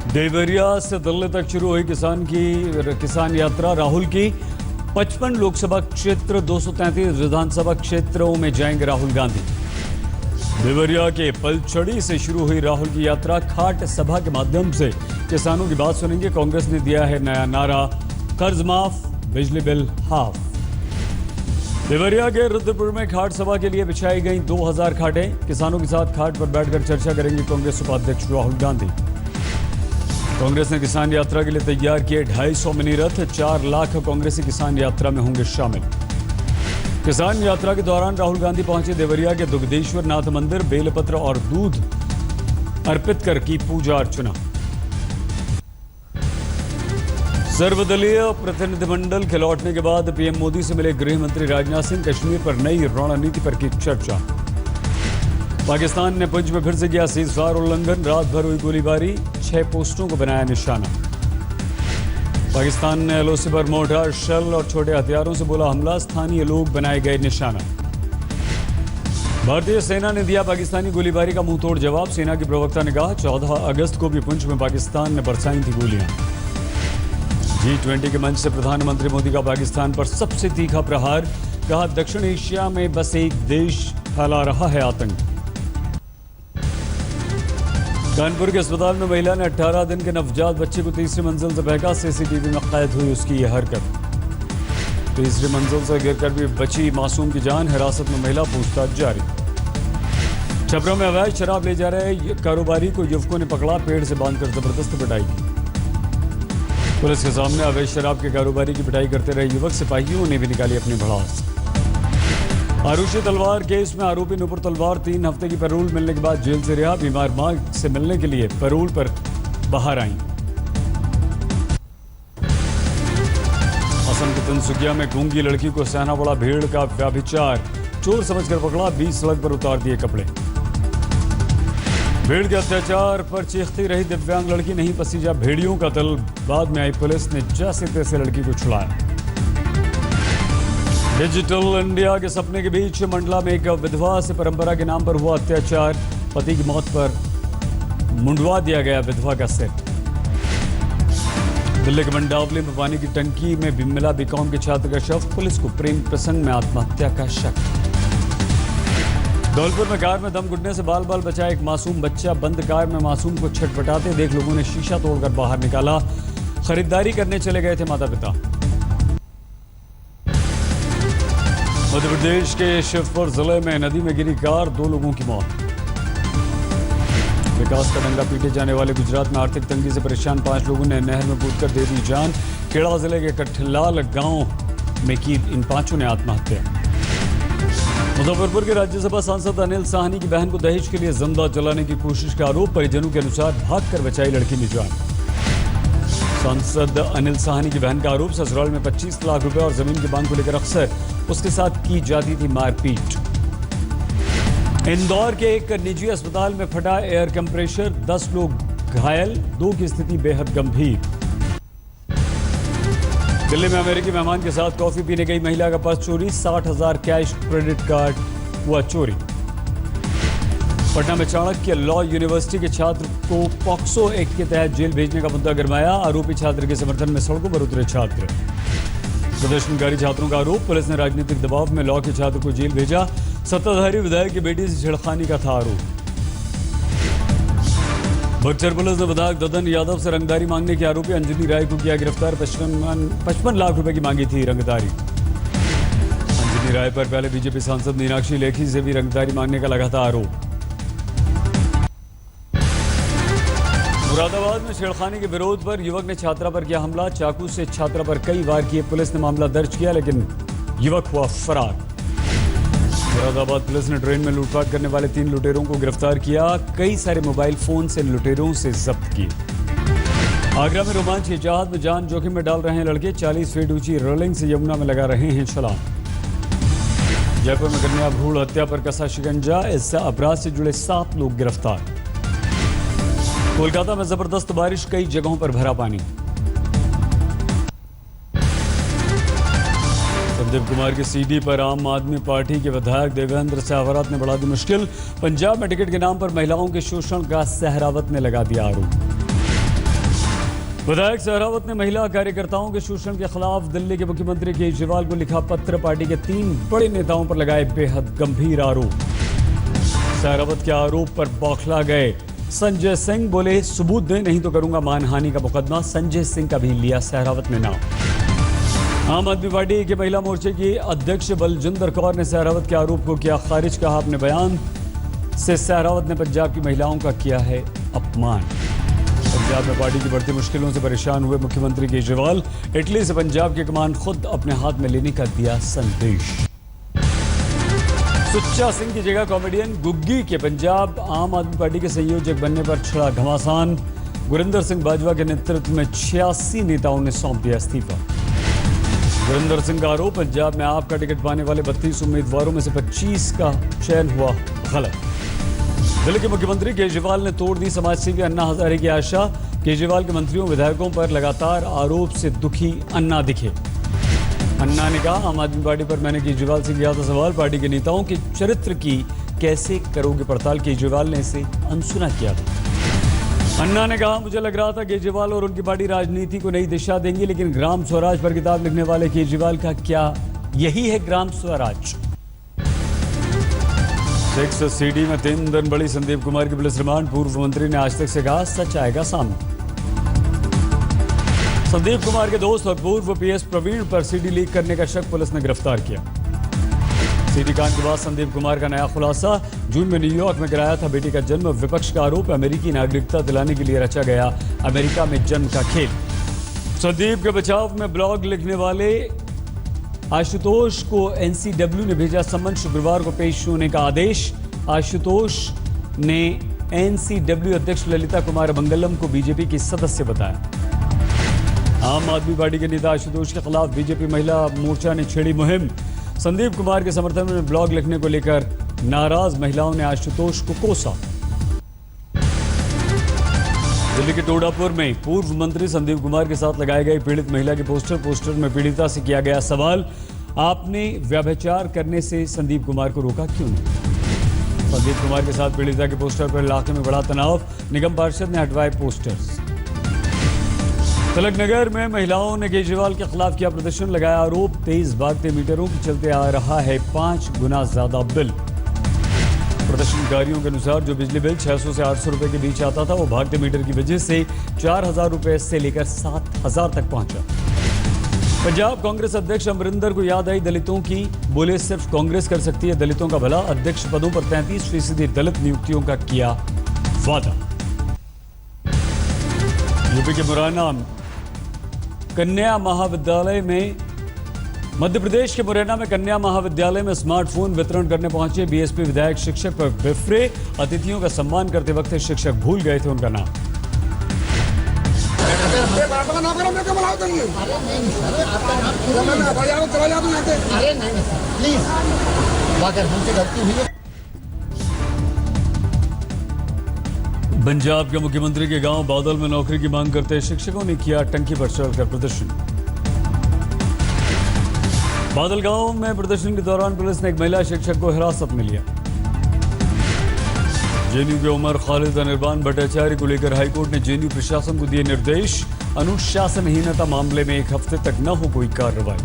देवरिया से दिल्ली तक शुरू हुई किसान यात्रा। राहुल की 55 लोकसभा क्षेत्र 233 विधानसभा क्षेत्रों में जाएंगे राहुल गांधी। देवरिया के पलचड़ी से शुरू हुई राहुल की यात्रा। खाट सभा के माध्यम से किसानों की बात सुनेंगे। कांग्रेस ने दिया है नया नारा, कर्ज माफ, बिजली बिल हाफ। देवरिया के रुद्रपुर में खाट सभा के लिए बिछाई गई 2000 खाटें। किसानों के साथ खाट पर बैठकर चर्चा करेंगे कांग्रेस उपाध्यक्ष राहुल गांधी। कांग्रेस ने किसान यात्रा के लिए तैयार किए 250 मिनी रथ। 4 लाख कांग्रेसी किसान यात्रा में होंगे शामिल। किसान यात्रा के दौरान राहुल गांधी पहुंचे देवरिया के दुग्धेश्वर नाथ मंदिर। बेलपत्र और दूध अर्पित कर की पूजा अर्चना। सर्वदलीय प्रतिनिधिमंडल के लौटने के बाद पीएम मोदी से मिले गृह मंत्री राजनाथ सिंह। कश्मीर पर नई रणनीति पर की चर्चा। पाकिस्तान ने पुंछ में फिर से किया सीजफायर उल्लंघन। रात भर हुई गोलीबारी, 6 पोस्टों को बनाया निशाना। पाकिस्तान ने एलओसी पर मोर्टार, शेल और छोटे हथियारों से बोला हमला। स्थानीय लोग बनाए गए निशाना। भारतीय सेना ने दिया पाकिस्तानी गोलीबारी का मुंहतोड़ जवाब। सेना के प्रवक्ता ने कहा 14 अगस्त को भी पुंछ में पाकिस्तान ने बरसाई थी गोलियां। G20 के मंच से प्रधानमंत्री मोदी का पाकिस्तान पर सबसे तीखा प्रहार। कहा दक्षिण एशिया में बस एक देश फैला रहा है आतंक। कानपुर के अस्पताल में महिला ने 18 दिन के नवजात बच्चे को तीसरी मंजिल से फेंका। सीसीटीवी में कैद हुई उसकी यह हरकत। तीसरी मंजिल से गिरकर भी बची मासूम की जान। हिरासत में महिला, पूछताछ जारी। छपरा में अवैध शराब ले जा रहे कारोबारी को युवकों ने पकड़ा। पेड़ से बांधकर जबरदस्त पिटाई की। पुलिस के सामने अवैध शराब के कारोबारी की पिटाई करते रहे युवक। सिपाहियों ने भी निकाली अपनी भड़ास। आरुषि तलवार केस में आरोपी नुपुर तलवार 3 हफ्ते की पैरोल मिलने के बाद जेल से रिहा। बीमार मां से मिलने के लिए पैरोल पर बाहर आई। असम के तिनसुकिया में गूंगी लड़की को सहना पड़ा भीड़ का व्यभिचार। चोर समझकर पकड़ा, 20 सड़क पर उतार दिए कपड़े। भीड़ के अत्याचार पर चीखती रही दिव्यांग लड़की। नहीं पसीजा भेड़ियों का दल। बाद में आई पुलिस ने जैसे तैसे लड़की को छुड़ाया। डिजिटल इंडिया के सपने के बीच मंडला में एक विधवा से परंपरा के नाम पर हुआ अत्याचार। पति की मौत पर मुंडवा दिया गया विधवा का सिर। दिल्ली के मंडावली में पानी की टंकी में भी मिला बीकॉम के छात्र का शव। पुलिस को प्रेम प्रसंग में आत्महत्या का शक। धौलपुर में कार में दम घुटने से बाल बाल बचा एक मासूम बच्चा। बंद कार में मासूम को छटपटाते देख लोगों ने शीशा तोड़कर बाहर निकाला। खरीदारी करने चले गए थे माता पिता। मध्य प्रदेश के शिवपुर जिले में नदी में गिरी कार, 2 लोगों की मौत। विकास का डंगा पीटे जाने वाले गुजरात में आर्थिक तंगी से परेशान 5 लोगों ने नहर में कूदकर दे दी जान। खेड़ा जिले के कठलाल गांव में की इन 5 ने आत्महत्या। मुजफ्फरपुर के राज्यसभा सांसद अनिल साहनी की बहन को दहेज के लिए जिंदा जलाने की कोशिश का आरोप। परिजनों के अनुसार भागकर बचाई लड़की ने जान। सांसद अनिल साहनी की बहन का आरोप, ससुराल में 25 लाख रुपए और जमीन की मांग को लेकर अक्सर उसके साथ की जाती थी मारपीट। इंदौर के एक निजी अस्पताल में फटा एयर कंप्रेशर, 10 लोग घायल, 2 की स्थिति बेहद गंभीर। दिल्ली में अमेरिकी मेहमान के साथ कॉफी पीने गई महिला का पर्स चोरी। 60,000 कैश क्रेडिट कार्ड हुआ चोरी। पटना में चाणक्य लॉ यूनिवर्सिटी के छात्र को पॉक्सो एक्ट के तहत जेल भेजने का मुद्दा गरमाया। आरोपी छात्र के समर्थन में सड़कों पर उतरे छात्र। प्रदर्शनकारी छात्रों का आरोप, पुलिस ने राजनीतिक दबाव में लॉ के छात्र को जेल भेजा। सत्ताधारी विधायक की बेटी से छेड़खानी का था आरोप। बक्सर पुलिस ने विधायक ददन यादव से रंगदारी मांगने के आरोपी अंजनी राय को किया गिरफ्तार। 55 लाख रुपए की मांगी थी रंगदारी। अंजनी राय पर पहले बीजेपी सांसद मीनाक्षी लेखी से भी रंगदारी मांगने का लगा था आरोप। मुरादाबाद में छेड़खानी के विरोध पर युवक ने छात्रा पर किया हमला। चाकू से छात्रा पर कई वार किए। पुलिस ने मामला दर्ज किया लेकिन युवक हुआ फरार। मुरादाबाद पुलिस ने ट्रेन में लूटपाट करने वाले 3 लुटेरों को गिरफ्तार किया। कई सारे मोबाइल फोन से लुटेरों से जब्त किए। आगरा में रोमांच की चाहत में जान जोखिम में डाल रहे हैं लड़के। 40 फीट ऊंची रेलिंग से यमुना में लगा रहे हैं छलांग। जयपुर में कन्या भ्रूण हत्या पर कसा शिकंजा। इस अपराध से जुड़े 7 लोग गिरफ्तार। कोलकाता में जबरदस्त बारिश, कई जगहों पर भरा पानी। संदीप कुमार की सीडी पर आम आदमी पार्टी के विधायक देवेंद्र सहवरात ने बढ़ा दी मुश्किल। पंजाब में टिकट के नाम पर महिलाओं के शोषण का सहरावत ने लगा दिया आरोप। विधायक सहरावत ने महिला कार्यकर्ताओं के शोषण के खिलाफ दिल्ली के मुख्यमंत्री केजरीवाल को लिखा पत्र। पार्टी के 3 बड़े नेताओं पर लगाए बेहद गंभीर आरोप। सहरावत के आरोप पर बौखला गए संजय सिंह, बोले सबूत दें नहीं तो करूंगा मानहानि का मुकदमा। संजय सिंह का भी लिया सहरावत ने नाम। आम आदमी पार्टी के महिला मोर्चे की अध्यक्ष बलजिंदर कौर ने सहरावत के आरोप को किया खारिज। कहा अपने बयान से सहरावत ने पंजाब की महिलाओं का किया है अपमान। पंजाब में पार्टी की बढ़ती मुश्किलों से परेशान हुए मुख्यमंत्री केजरीवाल इटली से पंजाब की कमान खुद अपने हाथ में लेने का दिया संदेश। सुच्चा सिंह की जगह कॉमेडियन गुग्गी के पंजाब आम आदमी पार्टी के संयोजक बनने पर छिड़ा घमासान। गुरिंदर सिंह बाजवा के नेतृत्व में 86 नेताओं ने सौंप दिया इस्तीफा। गुरिंदर सिंह का आरोप, पंजाब में आपका टिकट पाने वाले 32 उम्मीदवारों में से 25 का चयन हुआ गलत। दिल्ली के मुख्यमंत्री केजरीवाल ने तोड़ दी समाजसेवी अन्ना हजारे की आशा। केजरीवाल के मंत्रियों विधायकों पर लगातार आरोप से दुखी अन्ना दिखे। अन्ना ने कहा आम आदमी पार्टी पर मैंने केजरीवाल से किया था सवाल, पार्टी के नेताओं के चरित्र की कैसे करोगे पड़ताल। केजरीवाल ने इसे अनसुना किया था। अन्ना ने कहा मुझे लग रहा था केजरीवाल और उनकी पार्टी राजनीति को नई दिशा देंगी, लेकिन ग्राम स्वराज पर किताब लिखने वाले केजरीवाल का क्या यही है ग्राम स्वराज। 6 सीडी में 3 दिन बड़ी संदीप कुमार की पुलिस रिमांड। पूर्व मंत्री ने आज तक से कहा सच आएगा सामने। संदीप कुमार के दोस्त और पूर्व पीएस प्रवीण पर सीडी लीक करने का शक पुलिस ने गिरफ्तार किया। सीडी कांड के बाद संदीप कुमार का नया खुलासा, जून में न्यूयॉर्क में कराया था बेटी का जन्म। विपक्ष का आरोप, अमेरिकी नागरिकता दिलाने के लिए रचा गया अमेरिका में जन्म का खेल। संदीप के बचाव में ब्लॉग लिखने वाले आशुतोष को एनसीडब्ल्यू ने भेजा सम्मन। शुक्रवार को पेश होने का आदेश। आशुतोष ने एनसीडब्ल्यू अध्यक्ष ललिता कुमार मंगलम को बीजेपी की सदस्य बताया। आम आदमी पार्टी के नेता आशुतोष के खिलाफ बीजेपी महिला मोर्चा ने छेड़ी मुहिम। संदीप कुमार के समर्थन में ब्लॉग लिखने को लेकर नाराज महिलाओं ने आशुतोष को कोसा। दिल्ली के टोडापुर में पूर्व मंत्री संदीप कुमार के साथ लगाए गए पीड़ित महिला के पोस्टर में पीड़िता से किया गया सवाल, आपने व्यभिचार करने से संदीप कुमार को रोका क्यों नहीं। संदीप कुमार के साथ पीड़िता के पोस्टर पर इलाके में बड़ा तनाव। निगम पार्षद ने हटवाए पोस्टर्स। तिलक नगर में महिलाओं ने केजरीवाल के खिलाफ किया प्रदर्शन। लगाया आरोप, तेज भागते मीटरों के चलते आ रहा है 5 गुना ज्यादा बिल। प्रदर्शनकारियों के अनुसार जो बिजली बिल 600 से 800 रुपए के बीच आता था वो भागते मीटर की वजह से 4000 रुपए से लेकर 7000 तक पहुंचा। पंजाब कांग्रेस अध्यक्ष अमरिंदर को याद आई दलितों की, बोले सिर्फ कांग्रेस कर सकती है दलितों का भला। अध्यक्ष पदों पर 33% दलित नियुक्तियों का किया वादा। यूपी के मुरैना कन्या महाविद्यालय में मध्य प्रदेश के मुरैना में कन्या महाविद्यालय में स्मार्टफोन वितरण करने पहुंचे बीएसपी विधायक शिक्षक पर बिफरे। अतिथियों का सम्मान करते वक्त शिक्षक भूल गए थे उनका नाम। पंजाब के मुख्यमंत्री के गांव बादल में नौकरी की मांग करते शिक्षकों ने किया टंकी पर चढ़कर प्रदर्शन। बादल गांव में प्रदर्शन के दौरान पुलिस ने एक महिला शिक्षक को हिरासत में लिया। जेएनयू के उमर खालिद अनिर्बान भट्टाचार्य को लेकर हाईकोर्ट ने जेएनयू प्रशासन को दिए निर्देश। अनुशासनहीनता मामले में 1 हफ्ते तक न हो कोई कार्रवाई।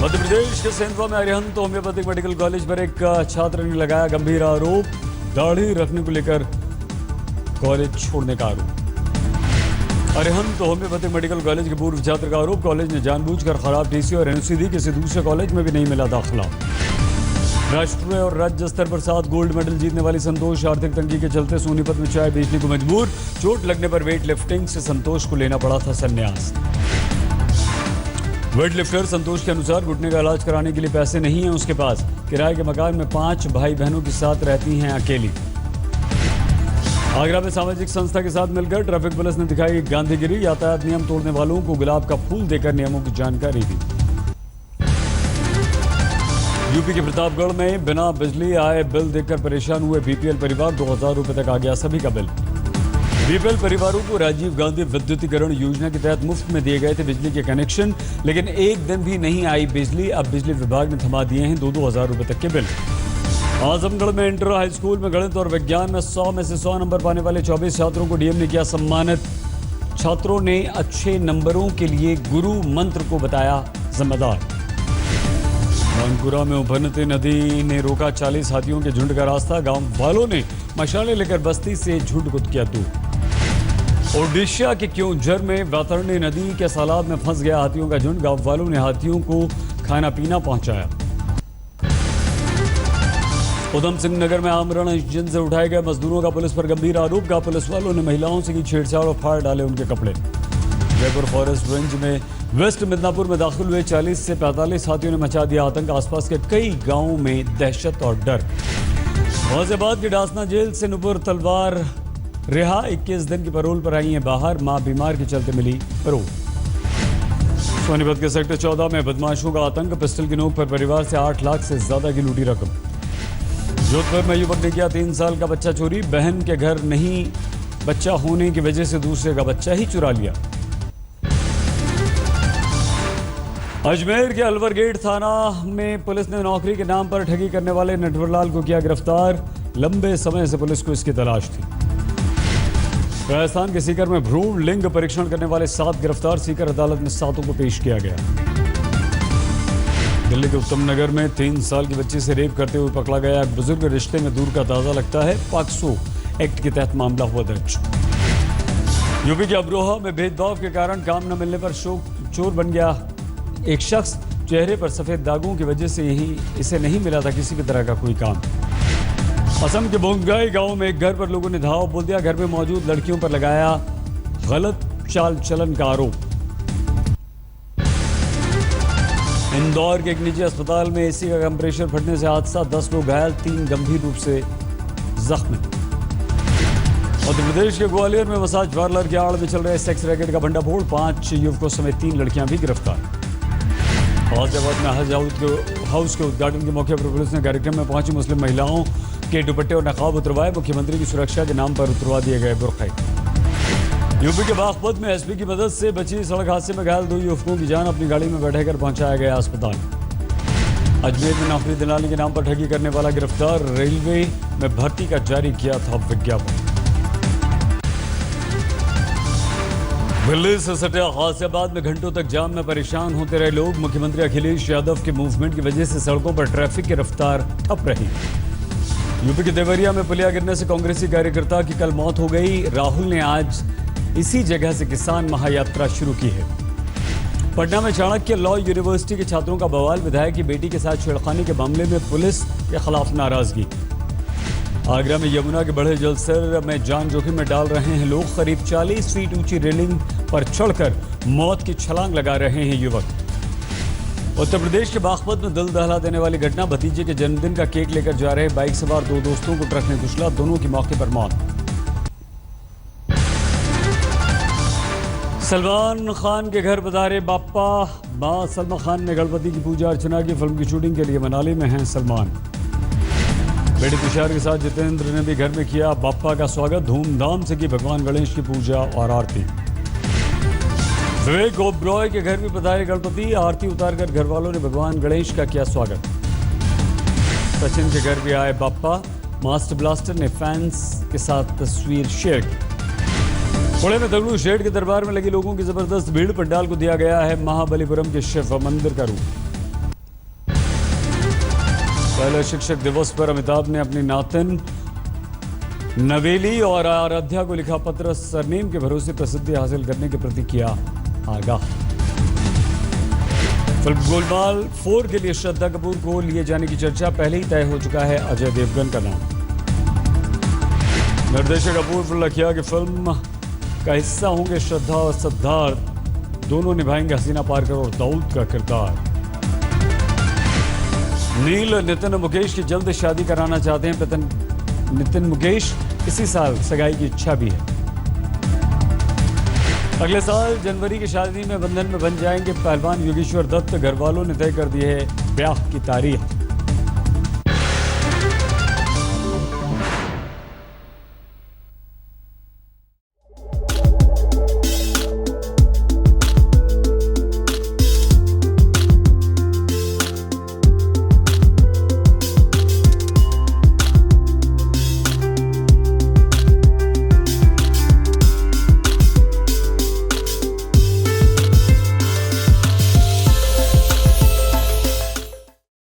मध्य प्रदेश के सेंधवा में अरिहंत होम्योपैथिक मेडिकल कॉलेज पर एक छात्र ने लगाया गंभीर आरोप, दाढ़ी रखने को लेकर कॉलेज छोड़ने का आरोप। अरिहंत होम्योपैथिक मेडिकल कॉलेज के पूर्व छात्र का आरोप, कॉलेज ने जानबूझकर खराब टीसी और एनओसी दी, किसी दूसरे कॉलेज में भी नहीं मिला दाखिला। राष्ट्रीय और राज्य स्तर पर 7 गोल्ड मेडल जीतने वाली संतोष आर्थिक तंगी के चलते सोनीपत में चाय बेचने को मजबूर। चोट लगने पर वेट लिफ्टिंग से संतोष को लेना पड़ा था संन्यास। वेट लिफ्टर संतोष के अनुसार घुटने का इलाज कराने के लिए पैसे नहीं हैं उसके पास। किराए के मकान में 5 भाई बहनों के साथ रहती हैं अकेली। आगरा में सामाजिक संस्था के साथ मिलकर ट्रैफिक पुलिस ने दिखाई गांधीगिरी। यातायात नियम तोड़ने वालों को गुलाब का फूल देकर नियमों की जानकारी दी। यूपी के प्रतापगढ़ में बिना बिजली आए बिल देखकर परेशान हुए बीपीएल परिवार। 2000 रुपए तक आ गया सभी का बिल। बीपीएल परिवारों को राजीव गांधी विद्युतीकरण योजना के तहत मुफ्त में दिए गए थे बिजली के कनेक्शन, लेकिन एक दिन भी नहीं आई बिजली। अब बिजली विभाग ने थमा दिए हैं 2-2 हजार रुपए तक के बिल। आजमगढ़ में इंटर हाई स्कूल में गणित और विज्ञान में 100 में से 100 नंबर पाने वाले 24 छात्रों को डीएम ने किया सम्मानित। छात्रों ने अच्छे नंबरों के लिए गुरु मंत्र को बताया जिम्मेदार। मानपुरा में उफनती नदी ने रोका 40 हाथियों के झुंड का रास्ता। गांव वालों ने मशालें लेकर बस्ती से झुंड को किया दूर। ओडिशा के क्योंझर में वैतरणी नदी के तालाब में फंस गया हाथियों का झुंड। गांव वालों ने हाथियों को खाना पीना पहुंचाया। उधम सिंह नगर में आमरण इंजन से उठाए गए मजदूरों का पुलिस पर गंभीर आरोप। का पुलिस वालों ने महिलाओं से की छेड़छाड़ और फाड़ डाले उनके कपड़े। जयपुर फॉरेस्ट रेंज में वेस्ट मिदनापुर में दाखिल हुए 40 से 45 हाथियों ने मचा दिया आतंक। आसपास के कई गांवों में दहशत और डर। गाजियाबाद की डासना जेल से नुपुर तलवार रिहा 21 दिन की पैरोल पर आई है बाहर। मां बीमार के चलते मिली पैरोल। सोनीपत के सेक्टर 14 में बदमाशों का आतंक। पिस्टल की नोक पर परिवार से 8 लाख से ज्यादा की लूटी रकम। जोधपुर में युवक ने किया 3 साल का बच्चा चोरी। बहन के घर नहीं बच्चा होने की वजह से दूसरे का बच्चा ही चुरा लिया। अजमेर के अलवर गेट थाना में पुलिस ने नौकरी के नाम पर ठगी करने वाले नटवरलाल को किया गिरफ्तार। लंबे समय से पुलिस को इसकी तलाश थी। राजस्थान के सीकर में भ्रूण लिंग परीक्षण करने वाले 7 गिरफ्तार। सीकर अदालत में 7 को पेश किया गया। दिल्ली के उत्तम नगर में 3 साल की बच्ची से रेप करते हुए पकड़ा गया बुजुर्ग। रिश्ते में दूर का ताजा लगता है। पॉक्सो एक्ट के तहत मामला हुआ दर्ज। यूपी के अमरोहा में भेदभाव के कारण काम न मिलने पर चोर बन गया एक शख्स। चेहरे पर सफेद दागों की वजह से इसे नहीं मिला था किसी भी तरह का कोई काम। असम के बोंगाई गांव में एक घर पर लोगों ने धावा बोल दिया। घर में मौजूद लड़कियों पर लगाया गलत चाल चलन का आरोप। इंदौर के एक निजी अस्पताल में एसी का कंप्रेशर फटने से हादसा। 10 लोग घायल, 3 गंभीर रूप से जख्मी। मध्य प्रदेश के ग्वालियर में मसाज पार्लर की आड़ में चल रहे सेक्स रैकेट का भंडाफोड़। 5 युवकों समेत 3 लड़कियां भी गिरफ्तार। गाजियाबाद में हज हाउस के उद्घाटन के मौके पर पुलिस ने कार्यक्रम में पहुंची मुस्लिम महिलाओं के दुपट्टे और नकाब उतरवाए। मुख्यमंत्री की सुरक्षा के नाम पर उतरवा दिए गए बुरखे। यूपी के बागपत में एसपी की मदद से बची सड़क हादसे में घायल 2 युवकों की जान। अपनी गाड़ी में बैठाकर पहुंचाया गया अस्पताल। अजमेर में नौकरी दिलाने के नाम पर ठगी करने वाला गिरफ्तार। रेलवे में भर्ती का जारी किया था विज्ञापन। दिल्ली से सटे गाजियाबाद में घंटों तक जाम में परेशान होते रहे लोग। मुख्यमंत्री अखिलेश यादव के मूवमेंट की वजह से सड़कों पर ट्रैफिक की रफ्तार ठप रही। यूपी के देवरिया में पुलिया गिरने से कांग्रेसी कार्यकर्ता की कल मौत हो गई। राहुल ने आज इसी जगह से किसान महायात्रा शुरू की है। पटना में चाणक्य लॉ यूनिवर्सिटी के छात्रों का बवाल। विधायक की बेटी के साथ छेड़खानी के मामले में पुलिस के खिलाफ नाराजगी। आगरा में यमुना के बढ़े जलस्तर में जान जोखिम में डाल रहे हैं लोग। करीब 40 फीट ऊंची रेलिंग पर चढ़कर मौत की छलांग लगा रहे हैं युवक। उत्तर प्रदेश के बागपत में दिल दहला देने वाली घटना। भतीजे के जन्मदिन का केक लेकर जा रहे बाइक सवार 2 दोस्तों को ट्रक ने कुचला। दोनों की मौके पर मौत। सलमान खान के घर पधारे बाप्पा। मां सलमा खान ने गणपति की पूजा अर्चना की। फिल्म की शूटिंग के लिए मनाली में हैं सलमान। बेटे तुषार के साथ जितेंद्र ने भी घर में किया बाप्पा का स्वागत। धूमधाम से की भगवान गणेश की पूजा और आरती। विवेक ओबरॉय के घर में पधारे गणपति। आरती उतारकर घर वालों ने भगवान गणेश का किया स्वागत। सचिन के घर भी आए बाप्पा। मास्टर ब्लास्टर ने फैंस के साथ तस्वीर शेयर की। पुणे में दगड़ू शेठ के दरबार में लगी लोगों की जबरदस्त भीड़। पंडाल को दिया गया है महाबलीपुरम के शिव मंदिर का रूप। पहले शिक्षक दिवस पर अमिताभ ने अपनी नातिन नवेली और आराध्या को लिखा पत्र। सरनेम के भरोसे प्रसिद्धि हासिल करने के प्रति किया आगाह। फिल्म गोलमाल 4 के लिए श्रद्धा कपूर को लिए जाने की चर्चा। पहले ही तय हो चुका है अजय देवगन का नाम। निर्देशक अपूर्व लखिया की फिल्म का हिस्सा होंगे श्रद्धा और सिद्धार्थ। दोनों निभाएंगे हसीना पारकर और दाऊद का किरदार। नील नितिन मुकेश की जल्द शादी कराना चाहते हैं नितिन मुकेश। इसी साल सगाई की इच्छा भी है। अगले साल जनवरी की शादी में बंधन में बन जाएंगे पहलवान योगेश्वर दत्त। घर वालों ने तय कर दी है ब्याह की तारीख।